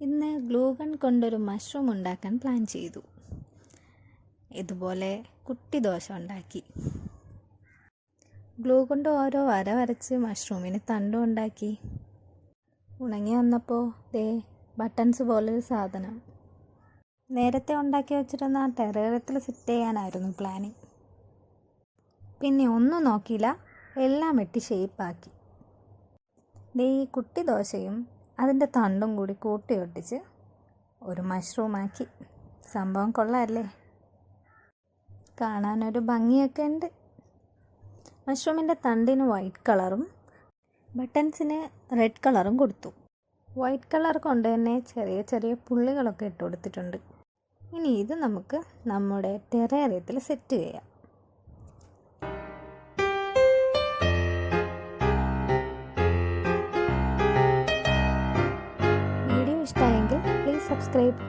ഇന്ന് glue gun കൊണ്ടൊരു mushroom ഉണ്ടാക്കാൻ പ്ലാൻ ചെയ്തു. ഇതുപോലെ കുട്ടി ദോശ ഉണ്ടാക്കി. ഗ്ലൂ കൊണ്ട് ഓരോ വര വരച്ച് മഷ്റൂമിന് തണ്ടും ഉണ്ടാക്കി. ഉണങ്ങി വന്നപ്പോൾ ബട്ടൺസ് പോലൊരു സാധനം. നേരത്തെ ഉണ്ടാക്കി വെച്ചിരുന്ന ടെറേറിയത്തിൽ സെറ്റ് ചെയ്യാനായിരുന്നു പ്ലാനിങ്. പിന്നെ ഒന്നും നോക്കിയില്ല, എല്ലാം വെട്ടി ഷേപ്പാക്കി. ഈ കുട്ടി ദോശയും അതിൻ്റെ തണ്ടും കൂടി കൂട്ടി ഒട്ടിച്ച് ഒരു മഷ്റൂമാക്കി. സംഭവം കൊള്ളാമല്ലേ? കാണാനൊരു ഭംഗിയൊക്കെ ഉണ്ട്. മഷ്റൂമിൻ്റെ തണ്ടിന് വൈറ്റ് കളറും ബട്ടൺസിന് റെഡ് കളറും കൊടുത്തു. വൈറ്റ് കളർ കൊണ്ട് തന്നെ ചെറിയ ചെറിയ പുള്ളികളൊക്കെ ഇട്ട് കൊടുത്തിട്ടുണ്ട്. ഇനി ഇത് നമുക്ക് നമ്മുടെ ടെറേറിയത്തിൽ സെറ്റ് ചെയ്യാം. വീഡിയോ ഇഷ്ടമായെങ്കിൽ പ്ലീസ് സബ്സ്ക്രൈബ്.